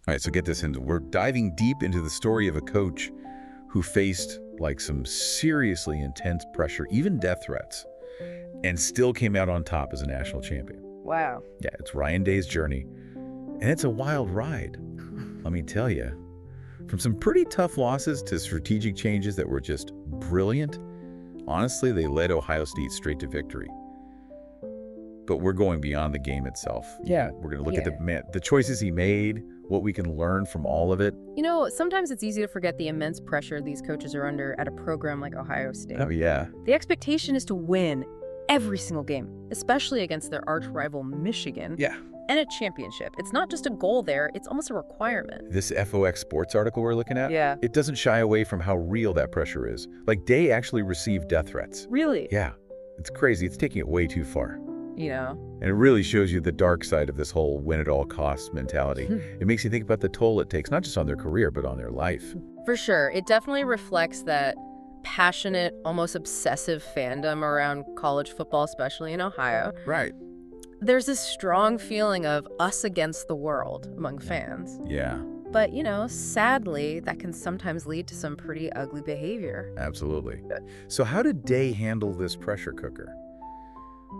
All right, so get this in. We're diving deep into the story of a coach who faced like some seriously intense pressure, even death threats, and still came out on top as a national champion. Wow. Yeah, it's Ryan Day's journey, and it's a wild ride. Let me tell you, from some pretty tough losses to strategic changes that were just brilliant, honestly, they led Ohio State straight to victory. But we're going beyond the game itself. Yeah. We're going to look at the choices he made, what we can learn from all of it. You know, sometimes it's easy to forget the immense pressure these coaches are under at a program like Ohio State. Oh, yeah. The expectation is to win every single game, especially against their arch rival Michigan. Yeah. And a championship. It's not just a goal there, it's almost a requirement. This FOX Sports article we're looking at, Yeah. it doesn't shy away from how real that pressure is. Like, Day actually received death threats. Really? Yeah. It's crazy. It's taking it way too far. You know? And it really shows you the dark side of this whole win-at-all-costs mentality. It makes you think about the toll it takes, not just on their career, but on their life. For sure. It definitely reflects that passionate, almost obsessive fandom around college football, especially in Ohio. Right. There's this strong feeling of us against the world among fans. Yeah, But, you know, sadly, that can sometimes lead to some pretty ugly behavior. absolutely. So how did Day handle this pressure cooker?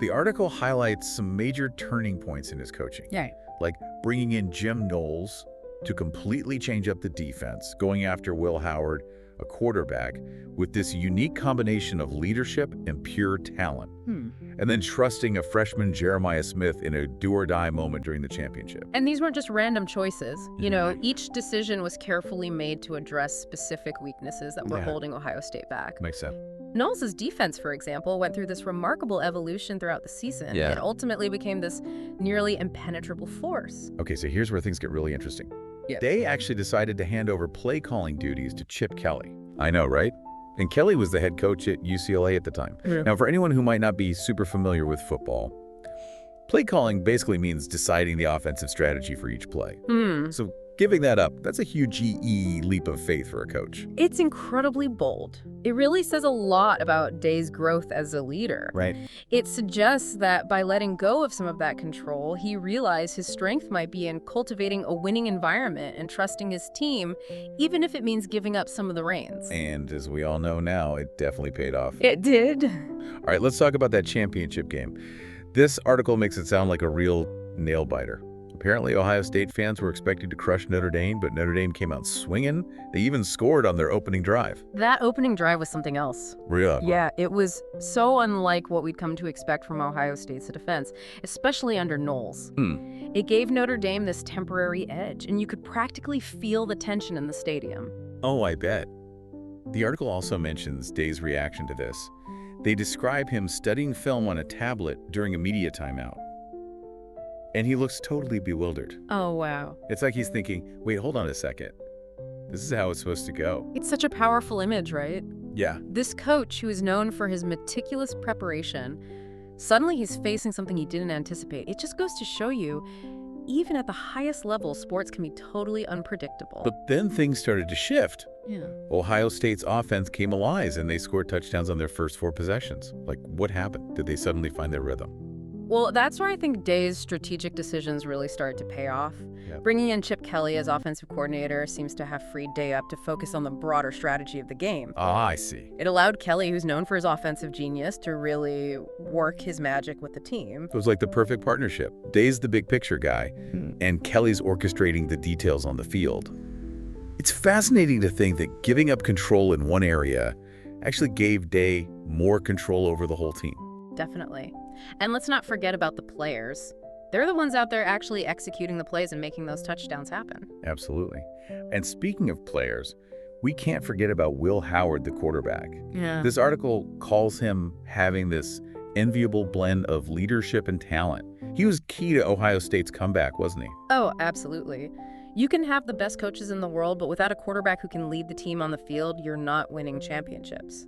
The article highlights some major turning points in his coaching. Yeah. Like bringing in Jim Knowles to completely change up the defense, going after Will Howard, a quarterback, with this unique combination of leadership and pure talent. And then trusting a freshman Jeremiah Smith in a do-or-die moment during the championship. And these weren't just random choices. You know, each decision was carefully made to address specific weaknesses that were holding Ohio State back. Makes sense. Knowles' defense, for example, went through this remarkable evolution throughout the season. Yeah. It ultimately became this nearly impenetrable force. Okay, so here's where things get really interesting. Yeah. Day actually decided to hand over play-calling duties to Chip Kelly. I know, right? And Kelly was the head coach at UCLA at the time. Yeah. Now, for anyone who might not be super familiar with football, play calling basically means deciding the offensive strategy for each play. So giving that up, that's a huge leap of faith for a coach. It's incredibly bold. It really says a lot about Day's growth as a leader. Right. It suggests that by letting go of some of that control, he realized his strength might be in cultivating a winning environment and trusting his team, even if it means giving up some of the reins. And as we all know now, it definitely paid off. It did. All right, let's talk about that championship game. This article makes it sound like a real nail-biter. Apparently, Ohio State fans were expected to crush Notre Dame, but Notre Dame came out swinging. They even scored on their opening drive. That opening drive was something else. Really? Yeah, it was so unlike what we'd come to expect from Ohio State's defense, especially under Knowles. It gave Notre Dame this temporary edge, and you could practically feel the tension in the stadium. Oh, I bet. The article also mentions Day's reaction to this. They describe him studying film on a tablet during a media timeout. And he looks totally bewildered. Oh, wow. It's like he's thinking, wait, hold on a second. This is how it's supposed to go. It's such a powerful image, right? Yeah. This coach, who is known for his meticulous preparation, suddenly he's facing something he didn't anticipate. It just goes to show you, even at the highest level, sports can be totally unpredictable. But then things started to shift. Yeah. Ohio State's offense came alive and they scored touchdowns on their first 4 possessions. Like, what happened? Did they suddenly find their rhythm? Well, that's where I think Day's strategic decisions really started to pay off. Yep. Bringing in Chip Kelly as offensive coordinator seems to have freed Day up to focus on the broader strategy of the game. Ah, I see. It allowed Kelly, who's known for his offensive genius, to really work his magic with the team. It was like the perfect partnership. Day's the big picture guy, and Kelly's orchestrating the details on the field. It's fascinating to think that giving up control in one area actually gave Day more control over the whole team. Definitely. And let's not forget about the players. They're the ones out there actually executing the plays and making those touchdowns happen. Absolutely. And speaking of players, we can't forget about Will Howard, the quarterback. Yeah. This article calls him having this enviable blend of leadership and talent. He was key to Ohio State's comeback, wasn't he? Oh, absolutely. You can have the best coaches in the world, but without a quarterback who can lead the team on the field, you're not winning championships.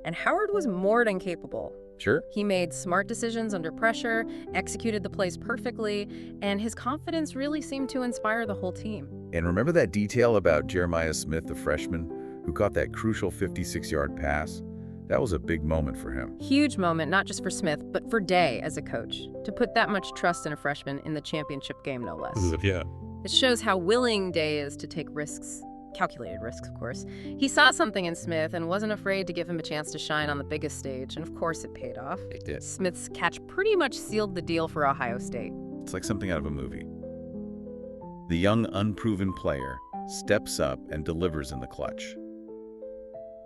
And Howard was more than capable. Sure. He made smart decisions under pressure, executed the plays perfectly, and his confidence really seemed to inspire the whole team. And remember that detail about Jeremiah Smith, the freshman, who caught that crucial 56-yard pass? That was a big moment for him. Huge moment, not just for Smith, but for Day as a coach, to put that much trust in a freshman in the championship game, no less. Yeah. It shows how willing Day is to take risks, calculated risks, of course. He saw something in Smith and wasn't afraid to give him a chance to shine on the biggest stage, and of course it paid off. It did. Smith's catch pretty much sealed the deal for Ohio State. It's like something out of a movie. The young, unproven player steps up and delivers in the clutch.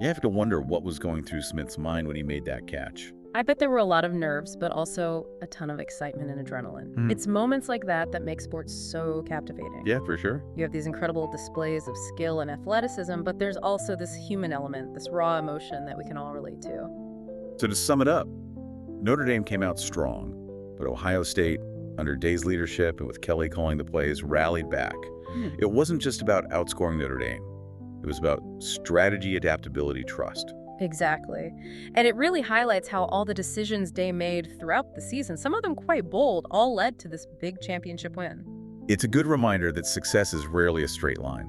You have to wonder what was going through Smith's mind when he made that catch. I bet there were a lot of nerves, but also a ton of excitement and adrenaline. It's moments like that that make sports so captivating. Yeah, for sure. You have these incredible displays of skill and athleticism, but there's also this human element, this raw emotion that we can all relate to. So to sum it up, Notre Dame came out strong, but Ohio State, under Day's leadership and with Kelly calling the plays, rallied back. It wasn't just about outscoring Notre Dame. It was about strategy, adaptability, trust. Exactly. And it really highlights how all the decisions Day made throughout the season, some of them quite bold, all led to this big championship win. It's a good reminder that success is rarely a straight line.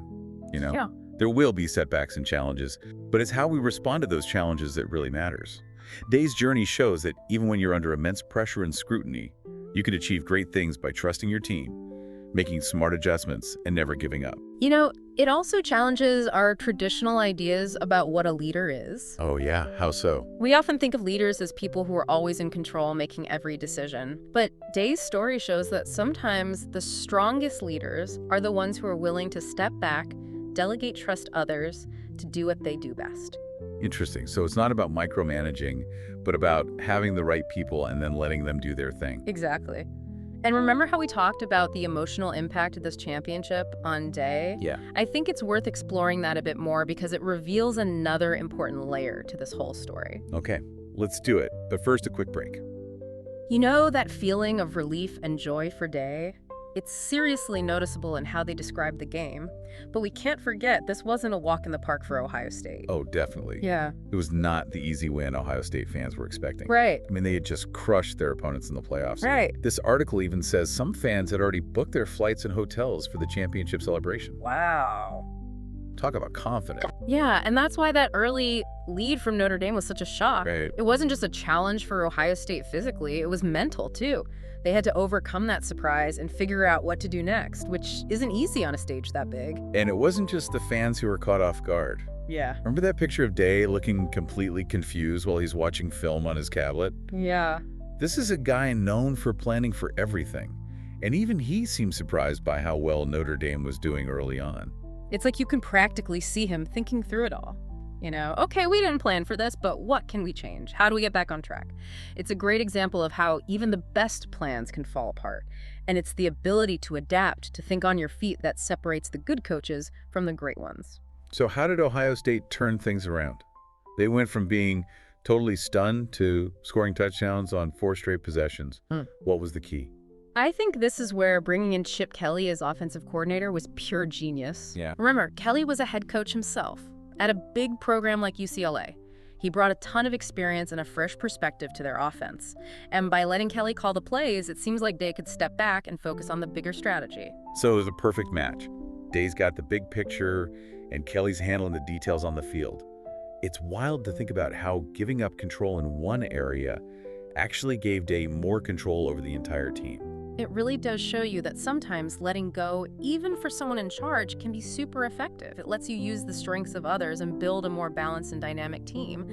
Yeah. There will be setbacks and challenges, but it's how we respond to those challenges that really matters. Day's journey shows that even when you're under immense pressure and scrutiny, you can achieve great things by trusting your team, making smart adjustments, and never giving up. It also challenges our traditional ideas about what a leader is. Oh yeah, how so? We often think of leaders as people who are always in control, making every decision. But Day's story shows that sometimes the strongest leaders are the ones who are willing to step back, delegate trust others to do what they do best. Interesting. So it's not about micromanaging, but about having the right people and then letting them do their thing. Exactly. And remember how we talked about the emotional impact of this championship on Day? Yeah. I think it's worth exploring that a bit more because it reveals another important layer to this whole story. Okay, let's do it. But first, a quick break. You know that feeling of relief and joy for Day? It's seriously noticeable in how they describe the game. But we can't forget this wasn't a walk in the park for Ohio State. Oh, definitely. Yeah. It was not the easy win Ohio State fans were expecting. Right. I mean, they had just crushed their opponents in the playoffs. Right. This article even says some fans had already booked their flights and hotels for the championship celebration. Wow. Talk about confident. Yeah, and that's why that early lead from Notre Dame was such a shock. Right. It wasn't just a challenge for Ohio State physically, it was mental too. They had to overcome that surprise and figure out what to do next, which isn't easy on a stage that big. And it wasn't just the fans who were caught off guard. Yeah. Remember that picture of Day looking completely confused while he's watching film on his tablet? Yeah. This is a guy known for planning for everything. And even he seemed surprised by how well Notre Dame was doing early on. It's like you can practically see him thinking through it all. Okay, we didn't plan for this, but what can we change? How do we get back on track? It's a great example of how even the best plans can fall apart. And it's the ability to adapt, to think on your feet that separates the good coaches from the great ones. So how did Ohio State turn things around? They went from being totally stunned to scoring touchdowns on 4 straight possessions. What was the key? I think this is where bringing in Chip Kelly as offensive coordinator was pure genius. Yeah. Remember, Kelly was a head coach himself at a big program like UCLA. He brought a ton of experience and a fresh perspective to their offense. And by letting Kelly call the plays, it seems like Day could step back and focus on the bigger strategy. So it was a perfect match. Day's got the big picture, and Kelly's handling the details on the field. It's wild to think about how giving up control in one area actually gave Day more control over the entire team. It really does show you that sometimes letting go, even for someone in charge, can be super effective. It lets you use the strengths of others and build a more balanced and dynamic team.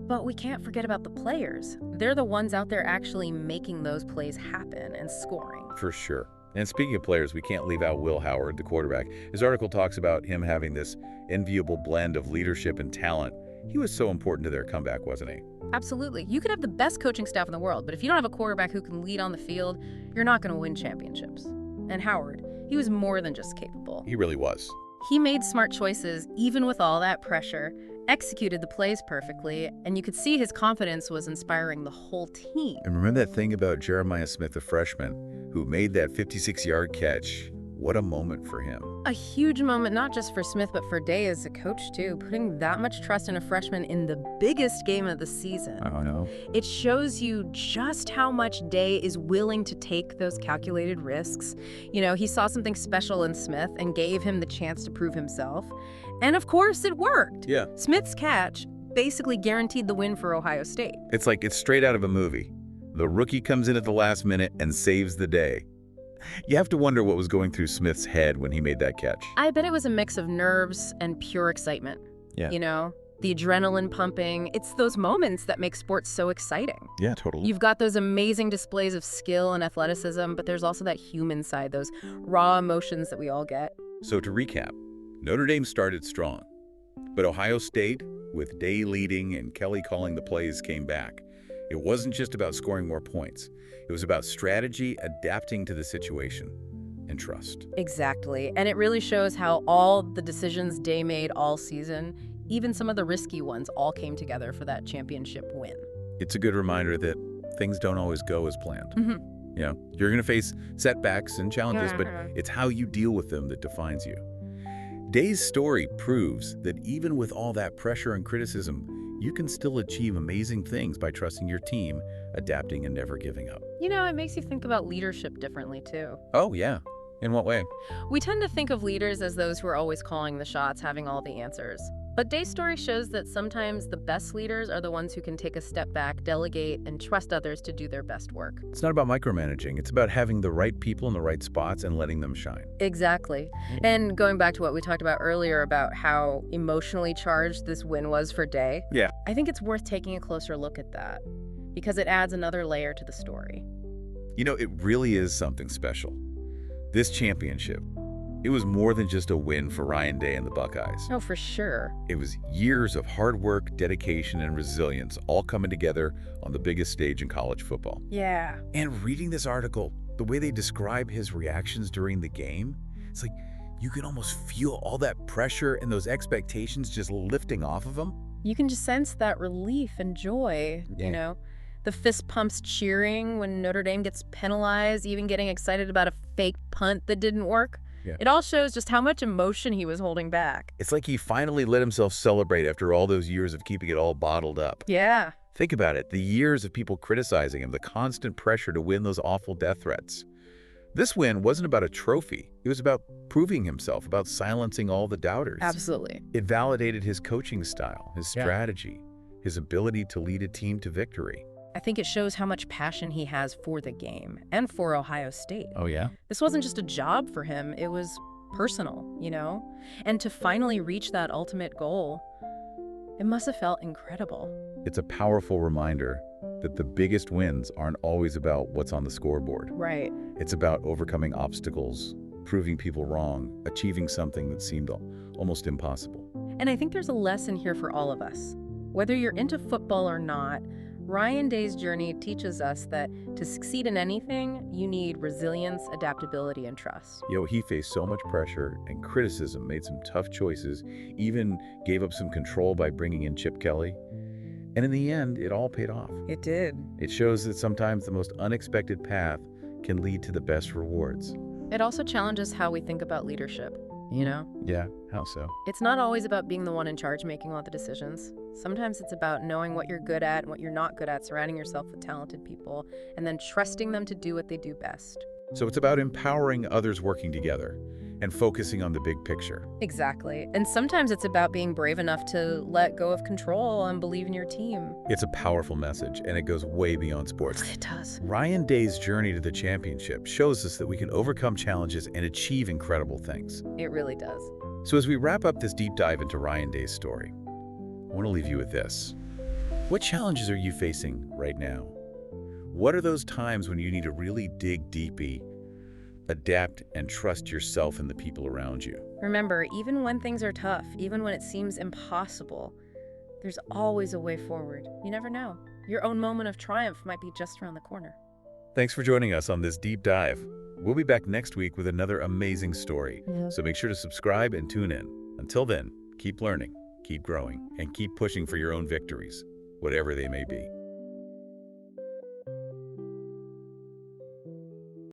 But we can't forget about the players. They're the ones out there actually making those plays happen and scoring. For sure. And speaking of players, we can't leave out Will Howard, the quarterback. His article talks about him having this enviable blend of leadership and talent. He was so important to their comeback, wasn't he? Absolutely. You could have the best coaching staff in the world, but if you don't have a quarterback who can lead on the field, you're not going to win championships. And Howard, he was more than just capable. He really was. He made smart choices, even with all that pressure, executed the plays perfectly, and you could see his confidence was inspiring the whole team. And remember that thing about Jeremiah Smith, the freshman, who made that 56-yard catch? What a moment for him. A huge moment, not just for Smith, but for Day as a coach, too. Putting that much trust in a freshman in the biggest game of the season. I know. It shows you just how much Day is willing to take those calculated risks. He saw something special in Smith and gave him the chance to prove himself. And of course, it worked. Yeah. Smith's catch basically guaranteed the win for Ohio State. It's like it's straight out of a movie. The rookie comes in at the last minute and saves the day. You have to wonder what was going through Smith's head when he made that catch. I bet it was a mix of nerves and pure excitement. Yeah. You know, the adrenaline pumping. It's those moments that make sports so exciting. Yeah, totally. You've got those amazing displays of skill and athleticism, but there's also that human side, those raw emotions that we all get. So to recap, Notre Dame started strong, but Ohio State, with Day leading and Kelly calling the plays, came back. It wasn't just about scoring more points. It was about strategy, adapting to the situation, and trust. Exactly. And it really shows how all the decisions Day made all season, even some of the risky ones, all came together for that championship win. It's a good reminder that things don't always go as planned. Mm-hmm. You know, you're going to face setbacks and challenges, but it's how you deal with them that defines you. Day's story proves that even with all that pressure and criticism, you can still achieve amazing things by trusting your team, adapting, and never giving up. You know, it makes you think about leadership differently, too. Oh, yeah. In what way? We tend to think of leaders as those who are always calling the shots, having all the answers. But Day's story shows that sometimes the best leaders are the ones who can take a step back, delegate, and trust others to do their best work. It's not about micromanaging. It's about having the right people in the right spots and letting them shine. Exactly. And going back to what we talked about earlier about how emotionally charged this win was for Day, Yeah. I think it's worth taking a closer look at that because it adds another layer to the story. You know, it really is something special. This championship, it was more than just a win for Ryan Day and the Buckeyes. Oh, for sure. It was years of hard work, dedication, and resilience all coming together on the biggest stage in college football. Yeah. And reading this article, the way they describe his reactions during the game, it's like you can almost feel all that pressure and those expectations just lifting off of him. You can just sense that relief and joy, you know? The fist pumps cheering when Notre Dame gets penalized, even getting excited about a fake punt that didn't work. Yeah. It all shows just how much emotion he was holding back. It's like he finally let himself celebrate after all those years of keeping it all bottled up. Yeah. Think about it, the years of people criticizing him, the constant pressure to win those awful death threats. This win wasn't about a trophy. It was about proving himself, about silencing all the doubters. Absolutely. It validated his coaching style, his strategy, his ability to lead a team to victory. I think it shows how much passion he has for the game and for Ohio State. Oh, yeah? This wasn't just a job for him, it was personal, you know? And to finally reach that ultimate goal, it must have felt incredible. It's a powerful reminder that the biggest wins aren't always about what's on the scoreboard. Right. It's about overcoming obstacles, proving people wrong, achieving something that seemed almost impossible. And I think there's a lesson here for all of us. Whether you're into football or not, Ryan Day's journey teaches us that to succeed in anything, you need resilience, adaptability, and trust. You know, he faced so much pressure and criticism, made some tough choices, even gave up some control by bringing in Chip Kelly. And in the end, it all paid off. It did. It shows that sometimes the most unexpected path can lead to the best rewards. It also challenges how we think about leadership, you know? Yeah, how so? It's not always about being the one in charge making all the decisions. Sometimes it's about knowing what you're good at and what you're not good at, surrounding yourself with talented people, and then trusting them to do what they do best. So it's about empowering others working together and focusing on the big picture. Exactly. And sometimes it's about being brave enough to let go of control and believe in your team. It's a powerful message, and it goes way beyond sports. It does. Ryan Day's journey to the championship shows us that we can overcome challenges and achieve incredible things. It really does. So as we wrap up this deep dive into Ryan Day's story, I want to leave you with this. What challenges are you facing right now? What are those times when you need to really dig deeply, adapt, and trust yourself and the people around you? Remember, even when things are tough, even when it seems impossible, there's always a way forward. You never know. Your own moment of triumph might be just around the corner. Thanks for joining us on this deep dive. We'll be back next week with another amazing story. So make sure to subscribe and tune in. Until then, keep learning, keep growing, and keep pushing for your own victories, whatever they may be.